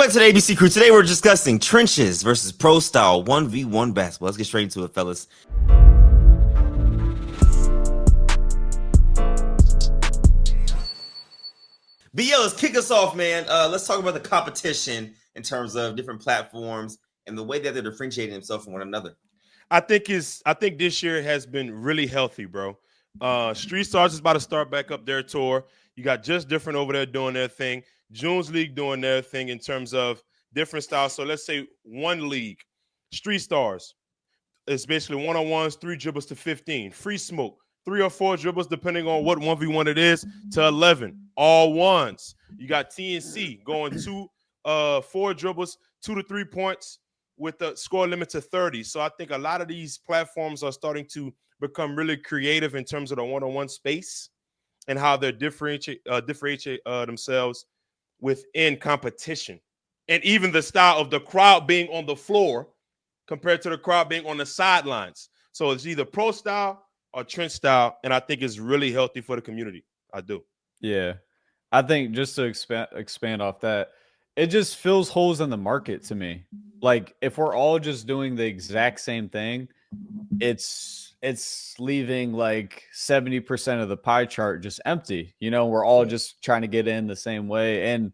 Welcome back to the ABC Crew. Today we're discussing trenches versus pro style 1v1 basketball. Let's get straight into it, fellas. BL, let's kick us off, man. Let's talk about the competition in terms of different platforms and the way that they're differentiating themselves from one another. I think this year has been really healthy, bro. Street Stars is about to start back up their tour. You got Just Different over there doing their thing. June's League doing their thing in terms of different styles. So let's say one league, Street Stars. It's basically one-on-ones, 3 dribbles to 15. Free Smoke, 3 or 4 dribbles, depending on what 1v1 it is, to 11. All ones. You got TNC going 4 dribbles, 2 to 3 points with the score limit to 30. So I think a lot of these platforms are starting to become really creative in terms of the one-on-one space and how they differentiate themselves within competition. And even the style of the crowd being on the floor compared to the crowd being on the sidelines. So it's either pro style or trench style, and I think it's really healthy for the community. I do. Yeah. I think just to expand off that, it just fills holes in the market to me. Like if we're all just doing the exact same thing, it's leaving like 70% of the pie chart just empty. You know, we're all just trying to get in the same way and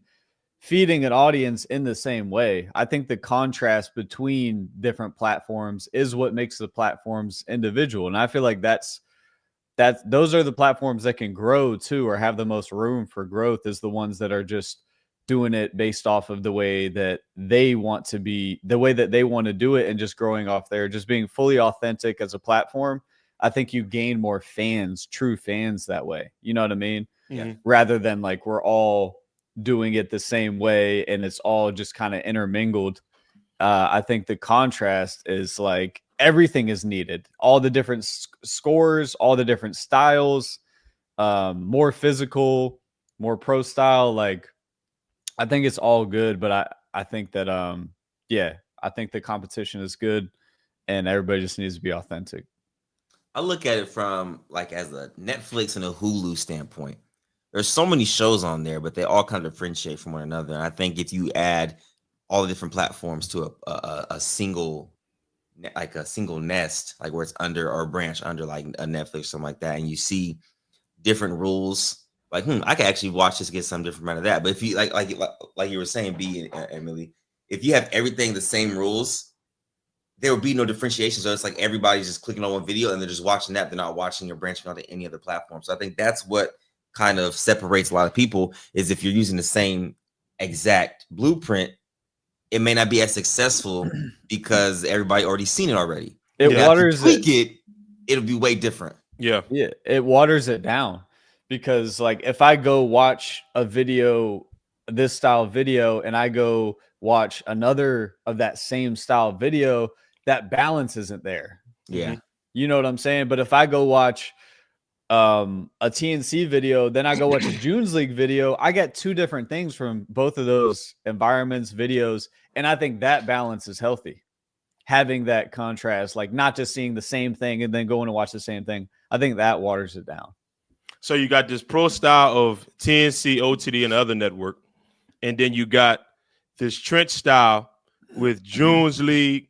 feeding an audience in the same way. I think the contrast between different platforms is what makes the platforms individual. And I feel like those are the platforms that can grow too, or have the most room for growth, is the ones that are just doing it based off of the way that they want to be, the way that they want to do it, and just growing off there, just being fully authentic as a platform. I think you gain more fans, true fans that way. You know what I mean? Yeah. Rather than like we're all doing it the same way and it's all just kind of intermingled. I think the contrast is like everything is needed. All the different scores, all the different styles, more physical, more pro style. Like I think it's all good, but I think that I think the competition is good and everybody just needs to be authentic. I look at it from like as a Netflix and a Hulu standpoint. There's so many shows on there, but they all kind of differentiate from one another. And I think if you add all the different platforms to a single nest, like where it's under or a branch under like a Netflix or something like that, and you see different rules, like I could actually watch this, get something different out of that. But if you like you were saying, B and Emily, if you have everything the same rules, there will be no differentiation. So it's like everybody's just clicking on one video and they're just watching that. They're not watching or branching onto any other platform. So I think that's what kind of separates a lot of people, is if you're using the same exact blueprint, it may not be as successful because everybody already seen it already. It waters it. It'll be way different. Yeah, it waters it down, because like if I go watch a video, this style video, and I go watch another of that same style video, that balance isn't there. Yeah. You know what I'm saying? But if I go watch a TNC video, then I go watch a June's League video, I get 2 different things from both of those environments, videos. And I think that balance is healthy. Having that contrast, like not just seeing the same thing and then going to watch the same thing. I think that waters it down. So you got this pro style of TNC, OTD, and other network. And then you got this trench style with June's League,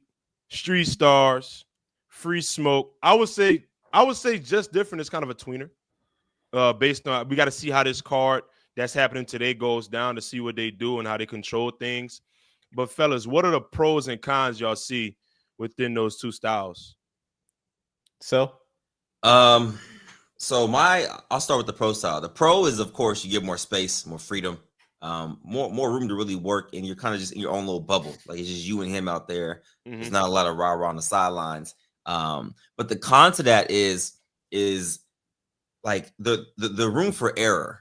Street Stars, Free Smoke. I would say Just Different is kind of a tweener. Based on, we got to see how this card that's happening today goes down to see what they do and how they control things. But fellas, what are the pros and cons y'all see within those 2 styles? So I'll start with the pro style. The pro is, of course, you get more space, more freedom, more room to really work, and you're kind of just in your own little bubble. Like it's just you and him out there. There's not a lot of rah-rah on the sidelines. But the con to that is like the room for error,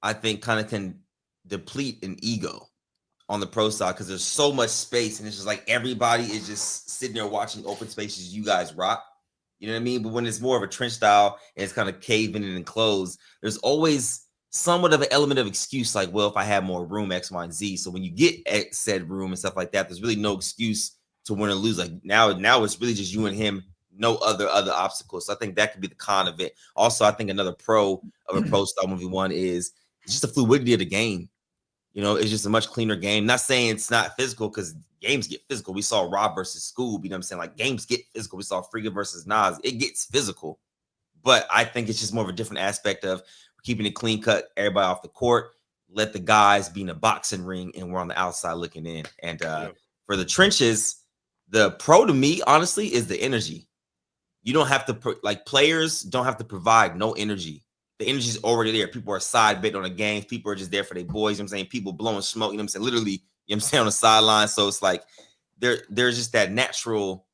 I think kind of can deplete an ego on the pro style, because there's so much space and it's just like everybody is just sitting there watching open spaces you guys rock. You know what I mean? But when it's more of a trench style and it's kind of caving and enclosed, there's always somewhat of an element of excuse, like, well, if I had more room, X, Y, and Z. So when you get said room and stuff like that, there's really no excuse to win or lose. Like now it's really just you and him, no other obstacles. So I think that could be the con of it. Also, I think another pro of a pro style 1v1 is just the fluidity of the game. It's just a much cleaner game. Not saying it's not physical, because games get physical. We saw Rob versus Scoob, I'm saying? Like, games get physical. We saw Frigga versus Nas. It gets physical. But I think it's just more of a different aspect of keeping it clean cut, everybody off the court, let the guys be in a boxing ring, and we're on the outside looking in. And for the trenches, the pro to me, honestly, is the energy. You don't have to, players don't have to provide no energy. The energy is already there. People are side betting on the games. People are just there for their boys. I'm saying? People blowing smoke, I'm saying? Literally, I'm saying, on the sideline. So it's like there's just that natural,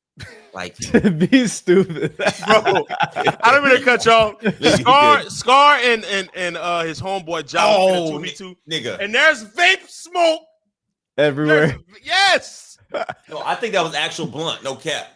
like, be stupid, bro. I don't mean to cut y'all. Scar and his homeboy John in a 2v2, nigga. And there's vape smoke everywhere. Yes. No, I think that was actual blunt. No cap.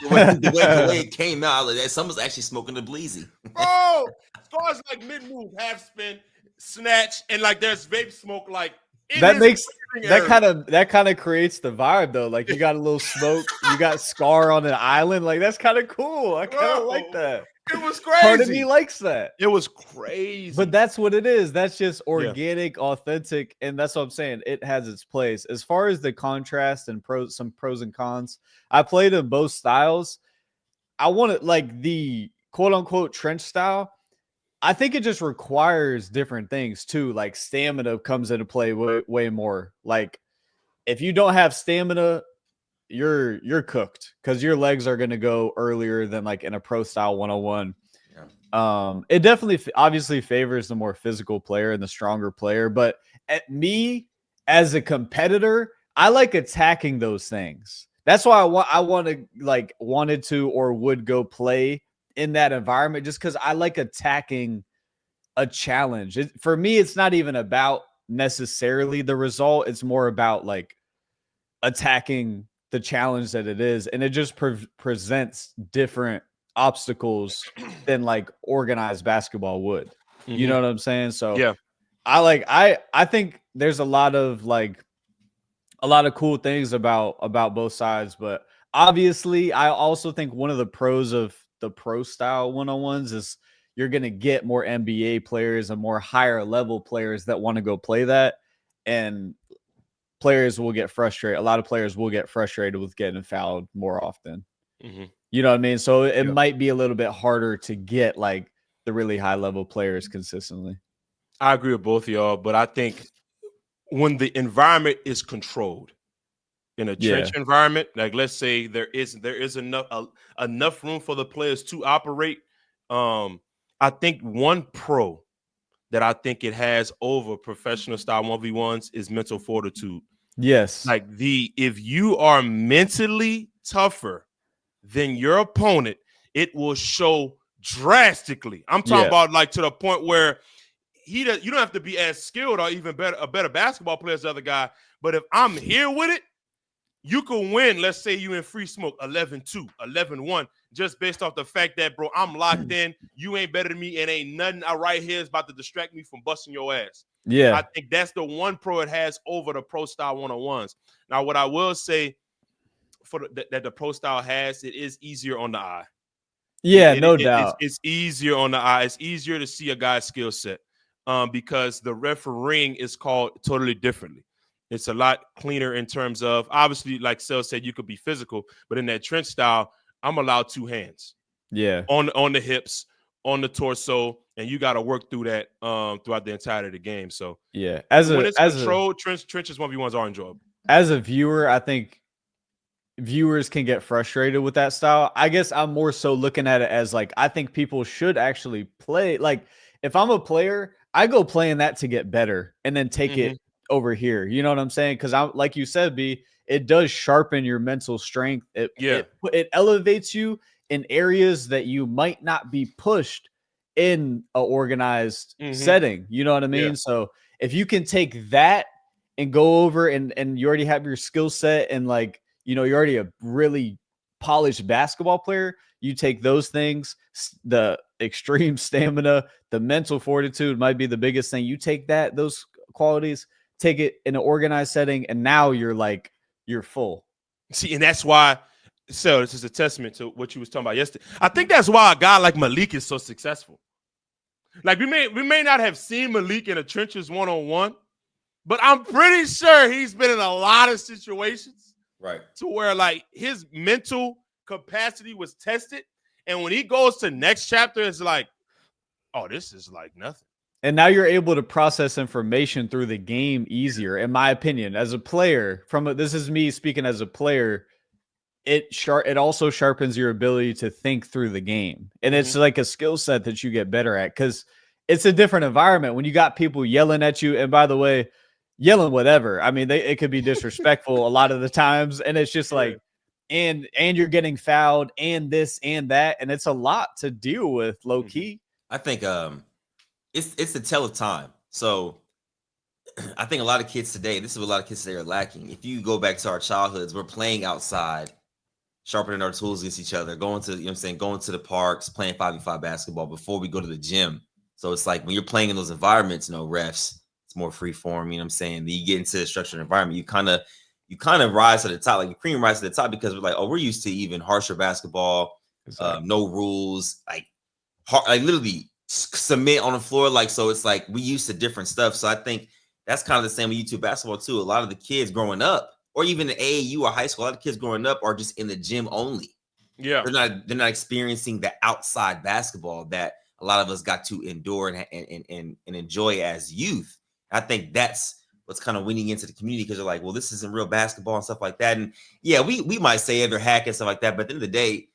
the way it came out, like that, someone's actually smoking the bleezy. Bro, Scar's like mid-move, half spin, snatch, and like there's vape smoke. Like that makes that kind of creates the vibe though. Like, you got a little smoke, you got Scar on an island. Like, that's kind of cool. I kind of like that. It was crazy. Part of me likes that. It was crazy. But that's what it is. That's just organic, authentic, and that's what I'm saying. It has its place. As far as the contrast and some pros and cons, I played in both styles. I wanted, like, the quote unquote trench style. I think it just requires different things too. Like, stamina comes into play way more. Like, if you don't have stamina, you're cooked, because your legs are going to go earlier than like in a pro style 101. It definitely obviously favors the more physical player and the stronger player, but at me as a competitor, I like attacking those things. That's why I wanted to or would go play in that environment, just because I like attacking a challenge. For me, it's not even about necessarily the result. It's more about like attacking the challenge that it is, and it just presents different obstacles than like organized basketball would. You know what I'm saying? So yeah, I think there's a lot of cool things about both sides, but obviously I also think one of the pros of the pro style 101s is you're going to get more NBA players and more higher level players that want to go play that, and players will get frustrated. A lot of players will get frustrated with getting fouled more often. You know what I mean? So it might be a little bit harder to get like the really high level players consistently. I agree with both of y'all, but I think when the environment is controlled in a trench environment, like let's say there is enough room for the players to operate. I think one pro that I think it has over professional style 1v1s is mental fortitude. Yes. Like if you are mentally tougher than your opponent, it will show drastically. I'm talking about like to the point where you don't have to be as skilled or even a better basketball player as the other guy. But if I'm here with it, you can win. Let's say you in free smoke 11-2, 11-1, just based off the fact that, bro, I'm locked in. You ain't better than me, and ain't nothing right here is about to distract me from busting your ass. Yeah. I think that's the one pro it has over the pro style 101s. Now, what I will say that the pro style has, it is easier on the eye. Yeah, no doubt. It's easier on the eye. It's easier to see a guy's skill set because the refereeing is called totally differently. It's a lot cleaner in terms of, obviously, like Sel said, you could be physical, but in that trench style, I'm allowed two hands. Yeah. On the hips, on the torso, and you got to work through that throughout the entirety of the game. So yeah, when it's controlled, trenches 1v1s are enjoyable. As a viewer, I think viewers can get frustrated with that style. I guess I'm more so looking at it as like, I think people should actually play. Like, if I'm a player, I go playing that to get better and then take it over here. You know what I'm saying? Because I'm like you said, B, it does sharpen your mental strength. It elevates you in areas that you might not be pushed in a organized setting. You know what I mean? Yeah. So if you can take that and go over and you already have your skill set and like, you know, you're already a really polished basketball player, you take those things, the extreme stamina, the mental fortitude might be the biggest thing. You take those qualities, take it in an organized setting, and now you're full. See, and that's why, so this is a testament to what you was talking about yesterday. I think that's why a guy like Malik is so successful. Like we may not have seen Malik in the trenches 1-on-1, But I'm pretty sure he's been in a lot of situations Right. to where like his mental capacity was tested. And when he goes to next chapter, it's like, oh, this is like nothing. And now you're able to process information through the game easier, in my opinion. As a player, this is me speaking as a player, it also sharpens your ability to think through the game. And it's like a skill set that you get better at because it's a different environment when you got people yelling at you. And by the way, yelling whatever. I mean, it could be disrespectful a lot of the times. And it's just like, and you're getting fouled and this and that. And it's a lot to deal with low key. I think it's the tell of time. So I think a lot of kids today, this is what a lot of kids today are lacking. If you go back to our childhoods, we're playing outside, sharpening our tools against each other, going to, going to the parks, playing 5v5 basketball before we go to the gym. So it's like when you're playing in those environments, refs, it's more free form, then you get into a structured environment, you kind of rise to the top, like the cream rise to the top because we're like, oh, we're used to even harsher basketball, no rules, like literally cement on the floor. Like, so it's like we used to different stuff. So I think that's kind of the same with YouTube basketball too. A lot of the kids growing up, or even in AAU or high school, a lot of kids growing up are just in the gym only. Yeah. They're not experiencing the outside basketball that a lot of us got to endure and enjoy as youth. I think that's what's kind of winning into the community because they're like, well, this isn't real basketball and stuff like that. And yeah, we might say they're hack and stuff like that, but at the end of the day,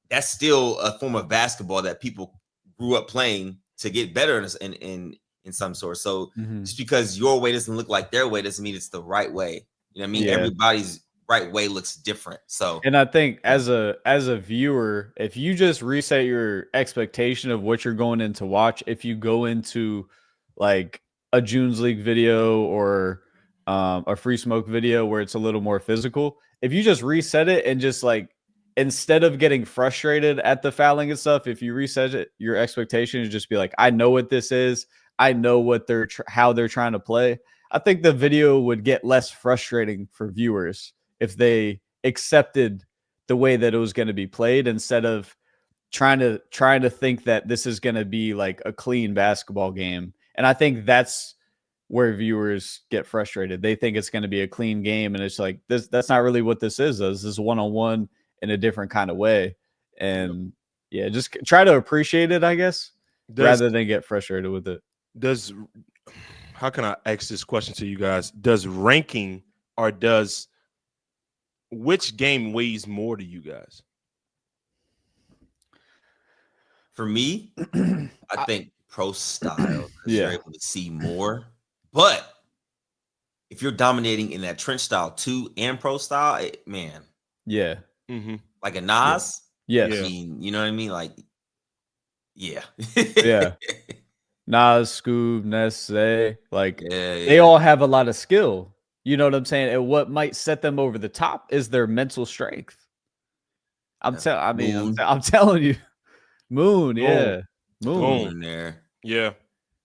that's still a form of basketball that people grew up playing to get better in some sort. So just because your way doesn't look like their way doesn't mean it's the right way. You know what I mean? Yeah. Everybody's right way looks different. So, and I think as a viewer, if you just reset your expectation of what you're going in to watch, if you go into like a June's League video or a Free Smoke video where it's a little more physical, if you just reset it and just like, instead of getting frustrated at the fouling and stuff, if you reset it, your expectation is just be like, I know what this is. I know what how they're trying to play. I think the video would get less frustrating for viewers if they accepted the way that it was going to be played instead of trying to think that this is going to be like a clean basketball game. And I think that's where viewers get frustrated. They think it's going to be a clean game, and it's like that's not really what this is. This is one-on-one in a different kind of way. And yeah, just try to appreciate it, I guess, rather than get frustrated with it. How can I ask this question to you guys? Does ranking or which game weighs more to you guys? For me, I think pro style, because you're Yeah. able to see more. But if you're dominating in that trench style too and pro style, man, Yeah. like a Nas, Yes. I mean, you know what I mean? Like, yeah. Yeah. Nas, Scoob, Ness, like Yeah. they all have a lot of skill. You know what I'm saying? And what might set them over the top is their mental strength. I'm telling you, Moon, yeah, Moon in there. Yeah.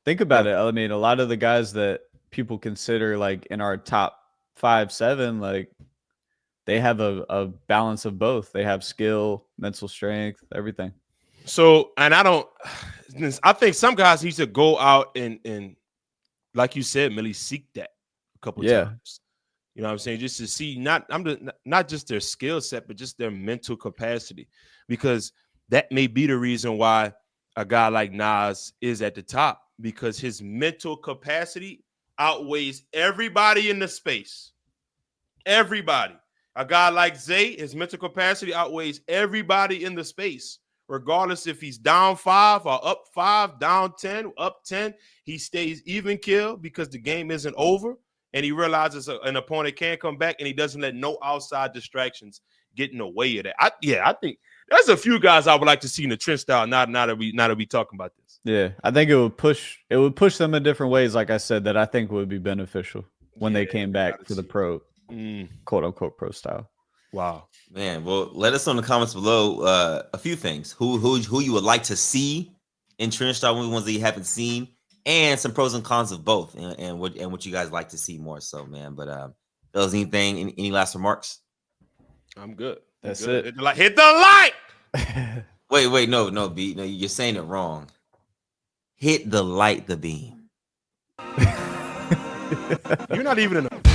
Think about it. I mean, a lot of the guys that people consider like in our top 5, 7, like they have a balance of both. They have skill, mental strength, everything. So, and I think some guys need to go out and like you said, Millie, seek that a couple times. You know what I'm saying? Just to see not just their skill set, but just their mental capacity, because that may be the reason why a guy like Nas is at the top, because his mental capacity outweighs everybody in the space. Everybody. A guy like Zay, his mental capacity outweighs everybody in the space. Regardless if he's down 5 or up 5, down 10, up 10, he stays even kill because the game isn't over, and he realizes an opponent can come back, and he doesn't let no outside distractions get in the way of that. I think there's a few guys I would like to see in the trench style. Now that we talking about this. Yeah, I think it would push them in different ways. Like I said, that I think would be beneficial when they came back to the pro, quote unquote pro style. Wow, man. Well, let us know in the comments below a few things. Who you would like to see in trench style, ones that you haven't seen, and some pros and cons of both, and what you guys like to see more so, man. But does any last remarks? I'm good. That's it. Hit the light. Wait, no, B. No, you're saying it wrong. Hit the light, the beam. You're not even in a